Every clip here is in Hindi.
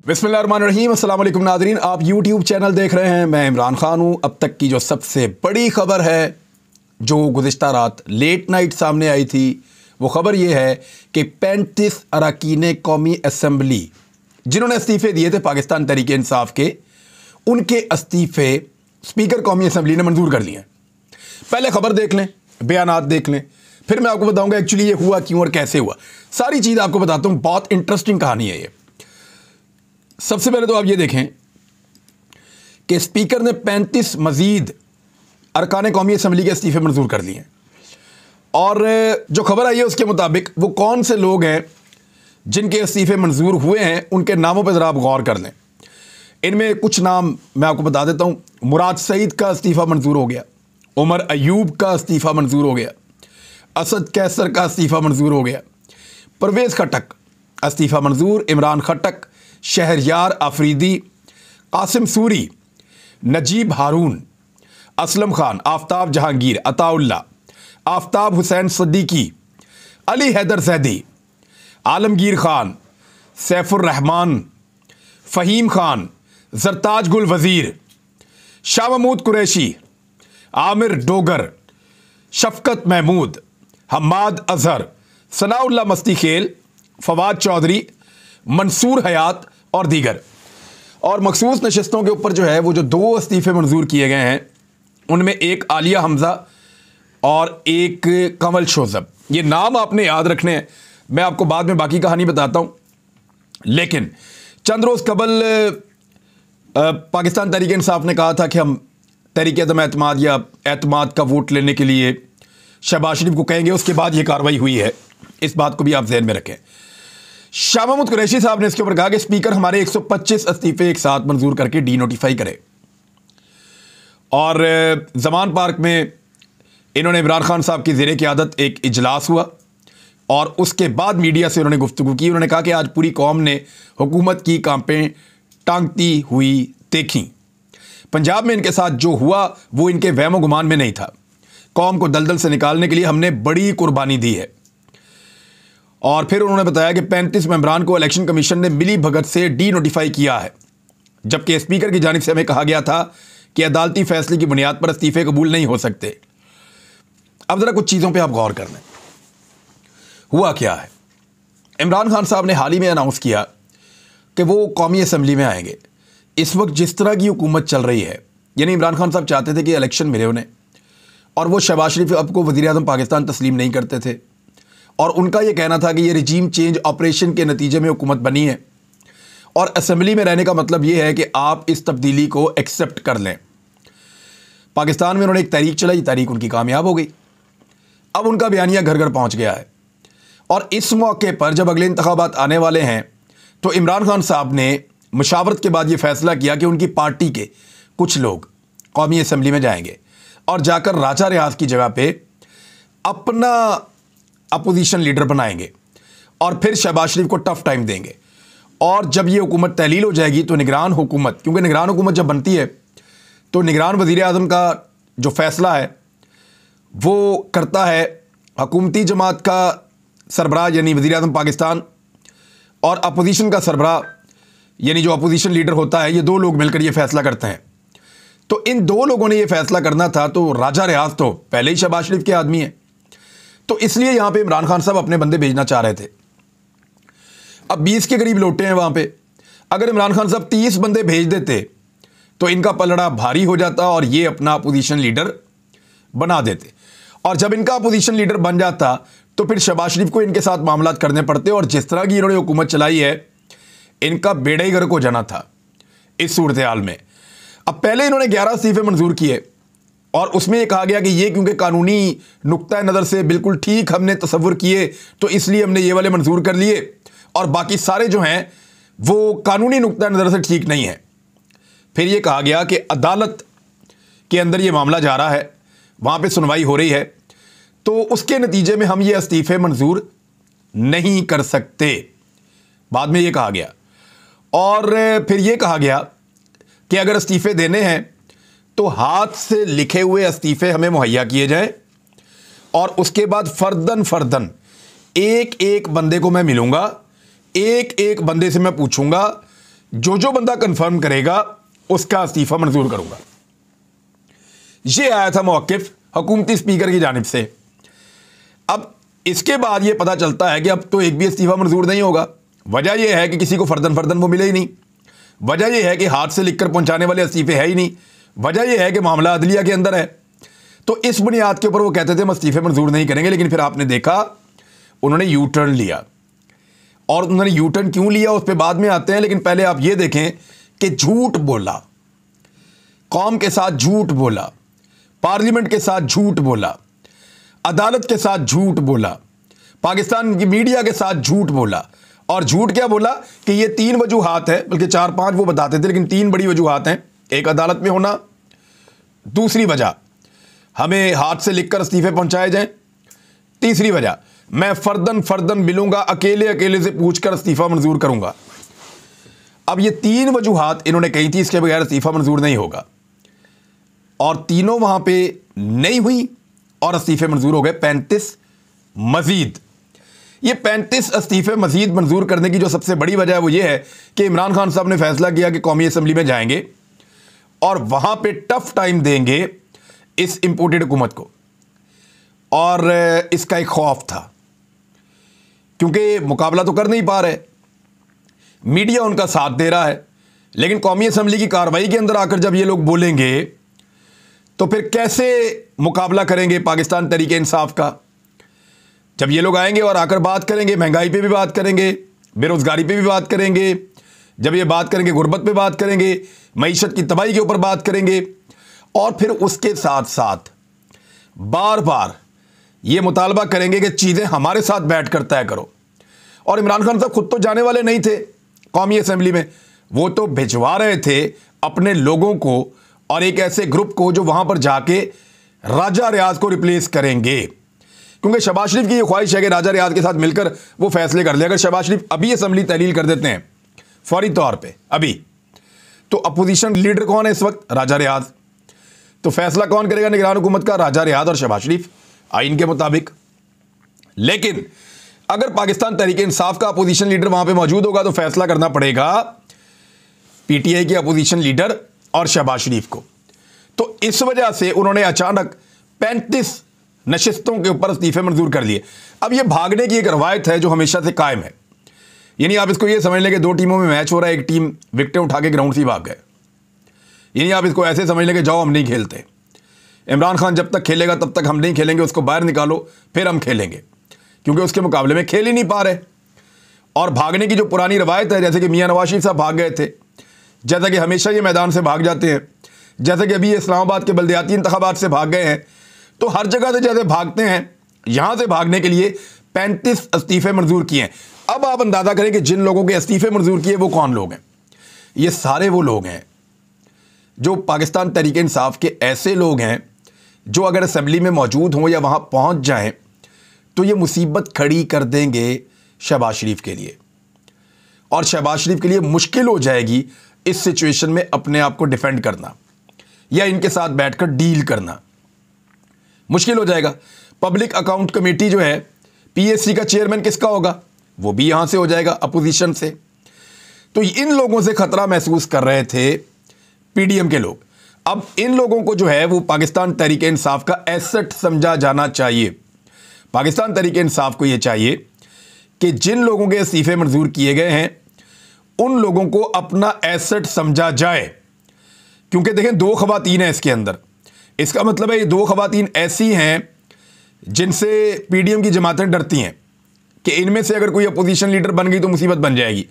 बिस्मिल्लाहिर्रहमानिर्रहीम, अस्सलाम वालेकुम नाज़रीन। आप YouTube चैनल देख रहे हैं, मैं इमरान खान हूँ। अब तक की जो सबसे बड़ी ख़बर है जो गुज़िश्ता रात लेट नाइट सामने आई थी, वो ख़बर ये है कि 35 अरकान कौमी असम्बली जिन्होंने इस्तीफ़े दिए थे पाकिस्तान तहरीक इंसाफ के, उनके इस्तीफ़े स्पीकर कौमी असम्बली ने मंजूर कर लिए हैं। पहले ख़बर देख लें, बयानात देख लें, फिर मैं आपको बताऊँगा एक्चुअली ये हुआ क्यों और कैसे हुआ। सारी चीज़ आपको बताता हूँ, बहुत इंटरेस्टिंग कहानी है ये। सबसे पहले तो आप ये देखें कि स्पीकर ने 35 मजीद अरकान कौमी असम्बली के इस्तीफ़े मंजूर कर लिए हैं। और जो खबर आई है उसके मुताबिक वो कौन से लोग हैं जिनके इस्तीफ़े मंजूर हुए हैं, उनके नामों पर ज़रा आप गौर कर लें। इनमें कुछ नाम मैं आपको बता देता हूँ। मुराद सईद का इस्तीफ़ा मंजूर हो गया, उमर अयूब का इस्तीफ़ा मंजूर हो गया, असद कैसर का इस्तीफ़ा मंजूर हो गया, परवेज़ खटक इस्तीफ़ा मंजूर, इमरान खटक, शहरयार आफरीदी, कासिम सूरी, नजीब हारून, असलम खान, आफ्ताब जहांगीर, अताउल्ला, आफ्ताब हुसैन सद्दीकी, अली हैदर जैदी, आलमगीर खान, सैफुर रहमान, फ़हीम खान, जरताज गुल वज़ीर, शाह महमूद कुरैशी, आमिर डोगर, शफकत महमूद, हम्माद अजहर, सनाउल्ला मस्ती खेल, फवाद चौधरी, मंसूर हयात और दीगर। और मखसूस नशस्तों के ऊपर जो है वो जो 2 इस्तीफ़े मंजूर किए गए हैं, उनमें एक आलिया हमज़ा और एक कमल शोज़ब। ये नाम आपने याद रखने हैं, मैं आपको बाद में बाकी कहानी बताता हूँ। लेकिन चंद रोज़ कबल पाकिस्तान तहरीक इंसाफ ने कहा था कि हम तहरीक अदम एतमाद या एतमाद का वोट लेने के लिए शहबाज शरीफ को कहेंगे। उसके बाद ये कार्रवाई हुई है, इस बात को भी आप जहन में रखें। शाह महमूद कुरैशी साहब ने इसके ऊपर कहा कि स्पीकर हमारे 125 इस्तीफ़े एक साथ मंजूर करके डी नोटिफाई करे। और जमान पार्क में इन्होंने इमरान खान साहब की ज़ेरे क़यादत एक इजलास हुआ और उसके बाद मीडिया से उन्होंने गुफ्तगू की। उन्होंने कहा कि आज पूरी कौम ने हुकूमत की कांपें टांगती हुई देखी। पंजाब में इनके साथ जो हुआ वो इनके वहम गुमान में नहीं था। कौम को दलदल से निकालने के लिए हमने बड़ी कुर्बानी दी है। और फिर उन्होंने बताया कि 35 मेंबरान को इलेक्शन कमीशन ने मिली भगत से डी नोटिफाई किया है, जबकि स्पीकर की जानिब से हमें कहा गया था कि अदालती फैसले की बुनियाद पर इस्तीफे कबूल नहीं हो सकते। अब ज़रा कुछ चीज़ों पे आप गौर कर लें। हुआ क्या है, इमरान खान साहब ने हाल ही में अनाउंस किया कि वो कौमी असम्बली में आएंगे। इस वक्त जिस तरह की हुकूमत चल रही है, यानी इमरान खान साहब चाहते थे कि इलेक्शन मिले उन्हें, और वो शहबाज शरीफ अब को वज़ीर आज़म पाकिस्तान तस्लीम नहीं करते थे। और उनका ये कहना था कि ये रिजीम चेंज ऑपरेशन के नतीजे में हुकूमत बनी है और असेंबली में रहने का मतलब ये है कि आप इस तब्दीली को एक्सेप्ट कर लें। पाकिस्तान में उन्होंने एक तहरीक चलाई, तहरीक उनकी कामयाब हो गई। अब उनका बयानिया घर घर पहुंच गया है। और इस मौके पर जब अगले इंतखाबात आने वाले हैं तो इमरान खान साहब ने मुशावरत के बाद ये फैसला किया कि उनकी पार्टी के कुछ लोग कौमी असम्बली में जाएंगे और जाकर राजा रियाज की जगह पे अपना अपोजिशन लीडर बनाएंगे और फिर शहबाज शरीफ को टफ टाइम देंगे। और जब ये हुकूमत तहलील हो जाएगी तो निगरान हुकूमत, क्योंकि निगरान हुकूमत जब बनती है तो निगरान वज़ीर आज़म का जो फ़ैसला है वो करता है हुकूमती जमात का सरबराह यानी वज़ीर आज़म पाकिस्तान, और अपोजिशन का सरबराह यानी जो अपोजिशन लीडर होता है, ये 2 लोग मिलकर ये फ़ैसला करते हैं। तो इन 2 लोगों ने ये फ़ैसला करना था, तो राजा रियाज तो पहले ही शहबाज शरीफ के आदमी हैं, तो इसलिए यहां पे इमरान खान साहब अपने बंदे भेजना चाह रहे थे। अब 20 के करीब लोटे हैं वहां पे। अगर इमरान खान साहब 30 बंदे भेज देते तो इनका पलड़ा भारी हो जाता और ये अपना अपोजिशन लीडर बना देते। और जब इनका अपोजिशन लीडर बन जाता तो फिर शहबाज शरीफ को इनके साथ मामलात करने पड़ते, और जिस तरह की इन्होंने हुकूमत चलाई है, इनका बेड़ा ही गर्क हो जाना था इस सूरत हाल में। अब पहले इन्होंने 11 इस्तीफे मंजूर किए और उसमें यह कहा गया कि ये क्योंकि कानूनी नुक्ता नज़र से बिल्कुल ठीक हमने तसव्वुर किए तो इसलिए हमने ये वाले मंजूर कर लिए, और बाकी सारे जो हैं वो कानूनी नुक्ता नज़र से ठीक नहीं है। फिर ये कहा गया कि अदालत के अंदर ये मामला जा रहा है, वहाँ पे सुनवाई हो रही है, तो उसके नतीजे में हम ये इस्तीफे मंजूर नहीं कर सकते। बाद में ये कहा गया। और फिर ये कहा गया कि अगर इस्तीफे देने हैं तो हाथ से लिखे हुए इस्तीफे हमें मुहैया किए जाएं, और उसके बाद फर्दन फर्दन एक एक बंदे को मैं मिलूंगा, एक एक बंदे से मैं पूछूंगा जो बंदा कंफर्म करेगा उसका इस्तीफा मंजूर करूंगा। ये आया था मौक़िफ़ हुकूमती स्पीकर की जानिब से। अब इसके बाद ये पता चलता है कि अब तो एक भी इस्तीफा मंजूर नहीं होगा। वजह यह है कि किसी को फर्दन वो मिले ही नहीं। वजह यह है कि हाथ से लिखकर पहुंचाने वाले इस्तीफे है ही नहीं। वजह यह है कि मामला अदलिया के अंदर है। तो इस बुनियाद के ऊपर वो कहते थे हम इस्तीफे मंजूर नहीं करेंगे, लेकिन फिर आपने देखा उन्होंने यू टर्न लिया। और उन्होंने यू टर्न क्यों लिया उस पर बाद में आते हैं, लेकिन पहले आप ये देखें कि झूठ बोला, कौम के साथ झूठ बोला, पार्लियामेंट के साथ झूठ बोला, अदालत के साथ झूठ बोला, पाकिस्तान की मीडिया के साथ झूठ बोला। और झूठ क्या बोला कि ये 3 वजूहात है, बल्कि 4-5 वो बताते थे, लेकिन 3 बड़ी वजूहात हैं। एक अदालत में होना, दूसरी वजह हमें हाथ से लिखकर इस्तीफे पहुंचाए जाएं, तीसरी वजह मैं फर्दन मिलूंगा, अकेले से पूछकर इस्तीफा मंजूर करूंगा। अब ये 3 वजूहात इन्होंने कही थी, इसके बगैर इस्तीफा मंजूर नहीं होगा, और तीनों वहां पे नहीं हुई और इस्तीफे मंजूर हो गए 35 मजीद। ये 35 इस्तीफे मजीद मंजूर करने की जो सबसे बड़ी वजह है वो ये है कि इमरान खान साहब ने फैसला किया कि कौमी असम्बली में जाएंगे और वहां पे टफ टाइम देंगे इस इंपोर्टेड हुकूमत को। और इसका एक खौफ था क्योंकि मुकाबला तो कर नहीं पा रहे, मीडिया उनका साथ दे रहा है, लेकिन कौमी असम्बली की कार्रवाई के अंदर आकर जब ये लोग बोलेंगे तो फिर कैसे मुकाबला करेंगे पाकिस्तान तरीके इंसाफ का। जब ये लोग आएंगे और आकर बात करेंगे, महंगाई पे भी बात करेंगे, बेरोज़गारी पे भी बात करेंगे, जब ये बात करेंगे गुर्बत पे बात करेंगे, मईशत की तबाही के ऊपर बात करेंगे, और फिर उसके साथ साथ बार बार ये मुतालबा करेंगे कि चीज़ें हमारे साथ बैठ कर तय करो। और इमरान खान साहब खुद तो जाने वाले नहीं थे कौमी असम्बली में, वो तो भिजवा रहे थे अपने लोगों को और एक ऐसे ग्रुप को जो वहां पर जाके राजा रियाज को रिप्लेस करेंगे, क्योंकि शहबाज शरीफ की ये ख्वाहिश है कि राजा रियाज के साथ मिलकर वो फैसले कर ले। अगर शहबाज शरीफ अभी असम्बली तहलील कर देते हैं फौरी तौर पे अभी, तो अपोजिशन लीडर कौन है इस वक्त? राजा रियाज। तो फैसला कौन करेगा निगरान हुकूमत का? राजा रियाज और शहबाज शरीफ आइन के मुताबिक। लेकिन अगर पाकिस्तान तहरीके इंसाफ का अपोजिशन लीडर वहां पे मौजूद होगा तो फैसला करना पड़ेगा पीटीआई के अपोजिशन लीडर और शहबाज शरीफ को। तो इस वजह से उन्होंने अचानक 35 नशिस्तों के ऊपर इस्तीफे मंजूर कर लिए। अब यह भागने की एक रवायत है जो हमेशा से कायम है, यानी आप इसको यह समझ लें कि 2 टीमों में मैच हो रहा है, एक टीम विकेटें उठा के ग्राउंड से भाग गए, यानी आप इसको ऐसे समझ लें कि जाओ हम नहीं खेलते, इमरान खान जब तक खेलेगा तब तक हम नहीं खेलेंगे, उसको बाहर निकालो फिर हम खेलेंगे, क्योंकि उसके मुकाबले में खेल ही नहीं पा रहे। और भागने की जो पुरानी रवायत है, जैसे कि मियां नवाज शरीफ साहब भाग गए थे, जैसा कि हमेशा ये मैदान से भाग जाते हैं, जैसे कि अभी ये इस्लामाबाद के बल्दियाती इंतखाबात से भाग गए हैं, तो हर जगह से जैसे भागते हैं, यहां से भागने के लिए 35 इस्तीफे मंजूर किए हैं। अब आप अंदाजा करें कि जिन लोगों के इस्तीफे मंजूर किए वो कौन लोग हैं। ये सारे वो लोग हैं जो पाकिस्तान तहरीके इंसाफ के ऐसे लोग हैं जो अगर असेंबली में मौजूद हों या वहां पहुंच जाएं तो ये मुसीबत खड़ी कर देंगे शहबाज शरीफ के लिए, और शहबाज शरीफ के लिए मुश्किल हो जाएगी इस सिचुएशन में अपने आप को डिफेंड करना या इनके साथ बैठकर डील करना, मुश्किल हो जाएगा। पब्लिक अकाउंट कमेटी जो है, पीएससी का चेयरमैन किसका होगा? वो भी यहां से हो जाएगा, अपोजिशन से। तो इन लोगों से खतरा महसूस कर रहे थे पीडीएम के लोग। अब इन लोगों को जो है वो पाकिस्तान तहरीके इंसाफ का एसेट समझा जाना चाहिए। पाकिस्तान तहरीके इंसाफ को यह चाहिए कि जिन लोगों के इस्तीफे मंजूर किए गए हैं उन लोगों को अपना एसेट समझा जाए, क्योंकि देखें 2 खवातीन हैं इसके अंदर। इसका मतलब है ये 2 खवातीन ऐसी हैं जिनसे पीडीएम की जमातें डरती हैं कि इनमें से अगर कोई अपोजिशन लीडर बन गई तो मुसीबत बन जाएगी।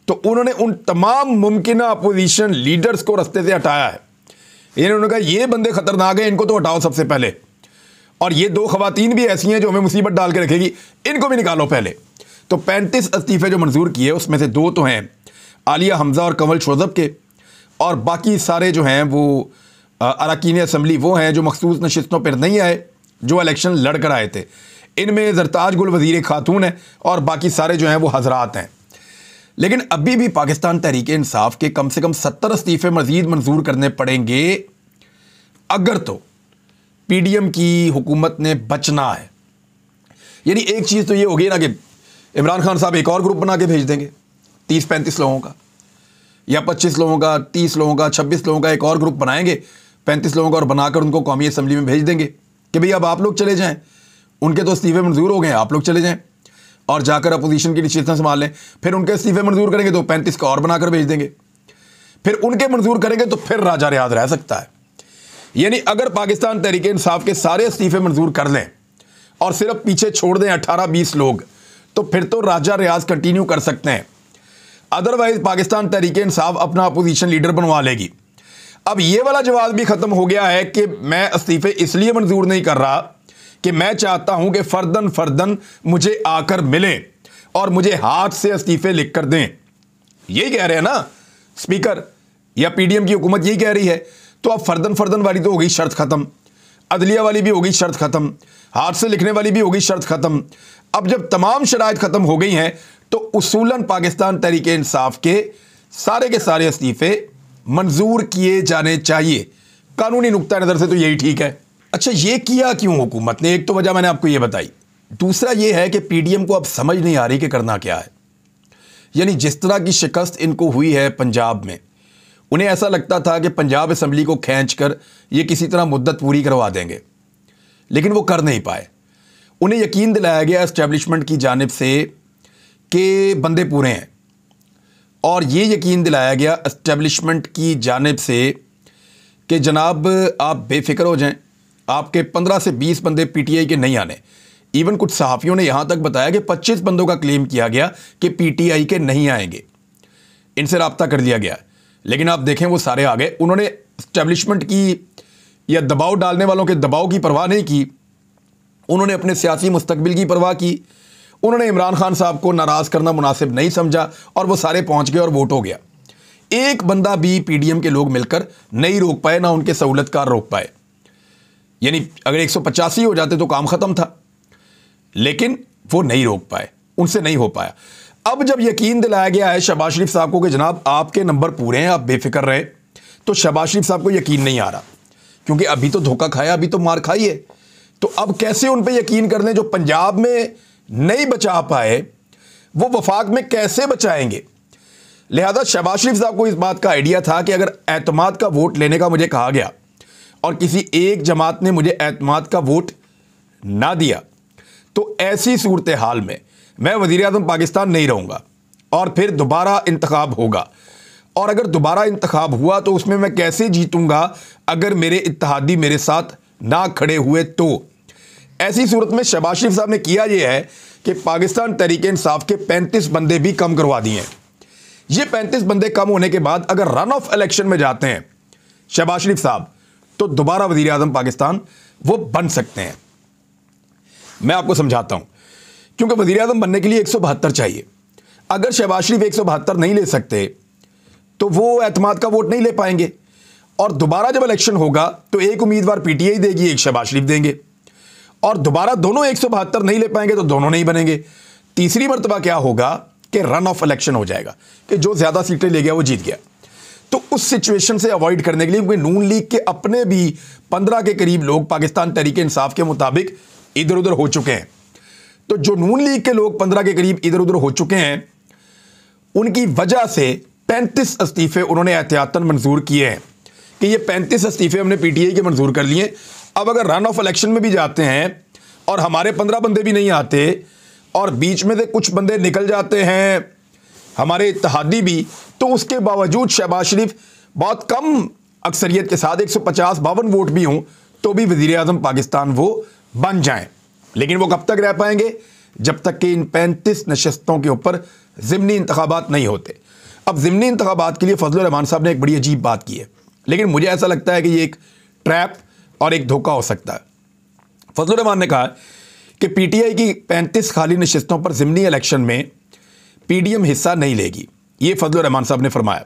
तो उन्होंने उन तमाम मुमकिन अपोजिशन लीडर्स को रास्ते से हटाया है। इन्होंने कहा ये बंदे खतरनाक हैं, इनको तो हटाओ सबसे पहले, और ये 2 खवातीन भी ऐसी हैं जो हमें मुसीबत डाल के रखेगी, इनको भी निकालो पहले। तो 35 इस्तीफे जो मंजूर किए उसमें से 2 तो हैं आलिया हमजा और कंवल शोजब के, और बाकी सारे जो हैं वो अरकान असम्बली वो हैं जो मखसूस नशिस्तों पर नहीं आए, जो इलेक्शन लड़ कर आए थे। इनमें जरताज गुल वज़ीर खातून है और बाकी सारे जो हैं वो हजरात हैं। लेकिन अभी भी पाकिस्तान तहरीके इंसाफ के कम से कम 70 इस्तीफे मजीद मंजूर करने पड़ेंगे अगर तो पीडीएम की हुकूमत ने बचना है। यानी एक चीज़ तो ये होगी ना कि इमरान खान साहब एक और ग्रुप बना के भेज देंगे 30-35 लोगों का, या 25 लोगों का, 30 लोगों का, 26 लोगों का एक और ग्रुप बनाएंगे, 35 लोगों का, और बनाकर उनको कौमी असम्बली में भेज देंगे कि भाई अब आप लोग चले जाएं, उनके तो इस्तीफे मंजूर हो गए, आप लोग चले जाएं और जाकर अपोजिशन की निश्चितता संभाल लें। फिर उनके इस्तीफे मंजूर करेंगे तो 35 का और बनाकर भेज देंगे, फिर उनके मंजूर करेंगे तो फिर राजा रियाज रह सकता है। यानी अगर पाकिस्तान तहरीक इंसाफ के सारे इस्तीफे मंजूर कर लें और सिर्फ पीछे छोड़ दें 18-20 लोग, तो फिर तो राजा रियाज कंटिन्यू कर सकते हैं। अदरवाइज पाकिस्तान तहरीक इंसाफ अपना अपोजिशन लीडर बनवा लेगी। अब ये वाला जवाब भी खत्म हो गया है कि मैं इस्तीफे इसलिए मंजूर नहीं कर रहा कि मैं चाहता हूं कि फर्दन फर्दन मुझे आकर मिलें और मुझे हाथ से इस्तीफे लिख कर दें। यही कह रहे हैं ना स्पीकर या पीडीएम की हुकूमत, यही कह रही है। तो अब फर्दन फर्दन वाली तो हो गई शर्त खत्म, अदलिया वाली भी हो गई शर्त खत्म, हाथ से लिखने वाली भी हो गई शर्त खत्म। अब जब तमाम शराइत खत्म हो गई हैं तो उसूलन पाकिस्तान तहरीक इंसाफ के सारे इस्तीफे मंजूर किए जाने चाहिए। कानूनी नुक्ता नज़र से तो यही ठीक है। अच्छा, ये किया क्यों हुकूमत ने? एक तो वजह मैंने आपको ये बताई, दूसरा ये है कि पीडीएम को अब समझ नहीं आ रही कि करना क्या है। यानी जिस तरह की शिकस्त इनको हुई है पंजाब में, उन्हें ऐसा लगता था कि पंजाब असम्बली को खींचकर ये किसी तरह मुद्दत पूरी करवा देंगे, लेकिन वो कर नहीं पाए। उन्हें यकीन दिलाया गया एस्टेब्लिशमेंट की जानिब से कि बंदे पूरे हैं, और ये यकीन दिलाया गया एस्टेब्लिशमेंट की जानिब से कि जनाब आप बेफिक्र हो जाएं, आपके 15 से 20 बंदे पीटीआई के नहीं आने। इवन कुछ सहाफ़ियों ने यहाँ तक बताया कि 25 बंदों का क्लेम किया गया कि पीटीआई के नहीं आएंगे, इनसे रब्ता कर दिया गया। लेकिन आप देखें वो सारे आ गए। उन्होंने एस्टेब्लिशमेंट की या दबाव डालने वालों के दबाव की परवाह नहीं की, उन्होंने अपने सियासी मुस्तकबिल की परवाह की। उन्होंने इमरान खान साहब को नाराज़ करना मुनासिब नहीं समझा और वो सारे पहुंच गए और वोट हो गया। एक बंदा भी पीडीएम के लोग मिलकर नहीं रोक पाए, ना उनके सहूलतकार रोक पाए। यानी अगर 185 हो जाते तो काम ख़त्म था, लेकिन वो नहीं रोक पाए, उनसे नहीं हो पाया। अब जब यकीन दिलाया गया है शहबाज शरीफ साहब को कि जनाब आपके नंबर पूरे हैं, आप बेफिक्र रहे, तो शहबाज शरीफ साहब को यकीन नहीं आ रहा, क्योंकि अभी तो धोखा खाया, अभी तो मार खाई है। तो अब कैसे उन पे यकीन कर लें जो पंजाब में नहीं बचा पाए, वो वफाक में कैसे बचाएंगे? लिहाजा शहबाज शरीफ साहब को इस बात का आइडिया था कि अगर एतमाद का वोट लेने का मुझे कहा गया और किसी एक जमात ने मुझे एतमाद का वोट ना दिया, तो ऐसी सूरत हाल में मैं वज़ीर-ए-आज़म पाकिस्तान नहीं रहूँगा और फिर दोबारा इंतखाब होगा। और अगर दोबारा इंतखाब हुआ तो उसमें मैं कैसे जीतूँगा अगर मेरे इत्तेहादी मेरे साथ ना खड़े हुए? तो ऐसी सूरत में शहबाज शरीफ साहब ने किया यह है कि पाकिस्तान तहरीक इंसाफ के 35 बंदे भी कम करवा दिए हैं। ये 35 बंदे कम होने के बाद अगर रन ऑफ इलेक्शन में जाते हैं शहबाज शरीफ साहब, तो दोबारा वज़ीर-ए-आज़म पाकिस्तान वो बन सकते हैं। मैं आपको समझाता हूं, क्योंकि वज़ीर-ए-आज़म बनने के लिए 172 चाहिए। अगर शहबाज शरीफ 172 नहीं ले सकते तो वो एतमाद का वोट नहीं ले पाएंगे, और दोबारा जब इलेक्शन होगा तो एक उम्मीदवार पीटीआई देगी, एक शहबाज शरीफ देंगे, और दोबारा दोनों 172 नहीं ले पाएंगे तो दोनों नहीं बनेंगे। तीसरी मरतबा क्या होगा कि रन ऑफ इलेक्शन हो जाएगा कि जो ज़्यादा सीटें ले गया वो जीत गया। तो उस सिचुएशन से अवॉइड करने के लिए, क्योंकि नून लीग के अपने भी 15 के करीब लोग पाकिस्तान तहरीक इंसाफ के मुताबिक इधर उधर हो चुके हैं, तो जो नून लीग के लोग 15 के करीब इधर उधर हो चुके हैं, उनकी वजह से 35 इस्तीफे उन्होंने एहतियातन मंजूर किए हैं कि ये 35 इस्तीफे हमने पीटीआई के मंजूर कर लिए। अब अगर रन ऑफ इलेक्शन में भी जाते हैं और हमारे 15 बंदे भी नहीं आते और बीच में से कुछ बंदे निकल जाते हैं हमारे इत्तेहादी भी, तो उसके बावजूद शहबाज शरीफ बहुत कम अक्सरियत के साथ 150-52 वोट भी हों तो भी वज़ीर-ए-आज़म पाकिस्तान वो बन जाएं। लेकिन वो कब तक रह पाएंगे? जब तक कि इन 35 नशस्तों के ऊपर ज़िमनी इंतखाबात नहीं होते। अब ज़िमनी इंतखाबात के लिए फजलुर रहमान साहब ने एक बड़ी अजीब बात की है, लेकिन मुझे ऐसा लगता है कि ये एक ट्रैप और एक धोखा हो सकता है। फजलुर रहमान ने कहा कि पीटीआई की 35 खाली नशस्तों पर ज़िमनी इलेक्शन में पीडीएम हिस्सा नहीं लेगी, ये फजलुर रहमान साहब ने फरमाया।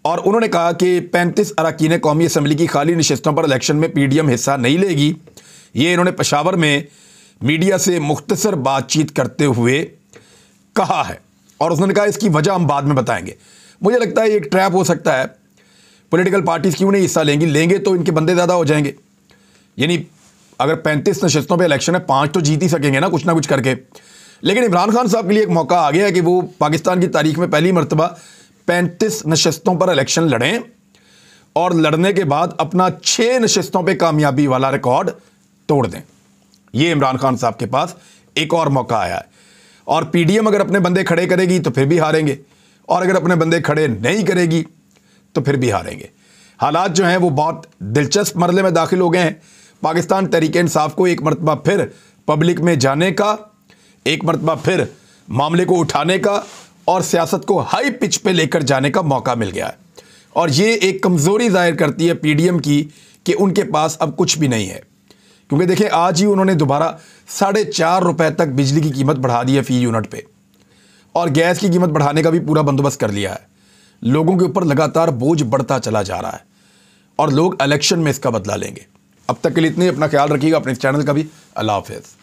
और उन्होंने कहा कि 35 अरकान कौमी असम्बली की खाली नशस्तों पर इलेक्शन में पीडीएम हिस्सा नहीं लेगी। ये इन्होंने पेशावर में मीडिया से मुख्तसर बातचीत करते हुए कहा है, और उसने कहा इसकी वजह हम बाद में बताएंगे। मुझे लगता है ये एक ट्रैप हो सकता है। पॉलिटिकल पार्टीज़ क्यों नहीं हिस्सा लेंगे तो इनके बंदे ज़्यादा हो जाएंगे। यानी अगर 35 नशस्तों पे इलेक्शन है, 5 तो जीत ही सकेंगे ना कुछ करके। लेकिन इमरान खान साहब के लिए एक मौका आ गया है कि वो पाकिस्तान की तारीख में पहली मरतबा 35 नशस्तों पर इलेक्शन लड़ें और लड़ने के बाद अपना 6 नशस्तों पे कामयाबी वाला रिकॉर्ड तोड़ दें। ये इमरान खान साहब के पास एक और मौका आया है। और पीडीएम अगर अपने बंदे खड़े करेगी तो फिर भी हारेंगे, और अगर अपने बंदे खड़े नहीं करेगी तो फिर भी हारेंगे। हालात जो हैं वो बहुत दिलचस्प मरले में दाखिल हो गए हैं। पाकिस्तान तहरीक इंसाफ को एक मरतबा फिर पब्लिक में जाने का, एक मरतबा फिर मामले को उठाने का और सियासत को हाई पिच पे लेकर जाने का मौका मिल गया है। और ये एक कमज़ोरी ज़ाहिर करती है पीडीएम की कि उनके पास अब कुछ भी नहीं है। क्योंकि देखिए, आज ही उन्होंने दोबारा 4.5 रुपए तक बिजली की कीमत बढ़ा दी है फ़ी यूनिट पे, और गैस की कीमत बढ़ाने का भी पूरा बंदोबस्त कर लिया है। लोगों के ऊपर लगातार बोझ बढ़ता चला जा रहा है और लोग इलेक्शन में इसका बदला लेंगे। अब तक के लिए इतने, अपना ख्याल रखिएगा, अपने इस चैनल का भी। अल्लाह हाफ़िज़।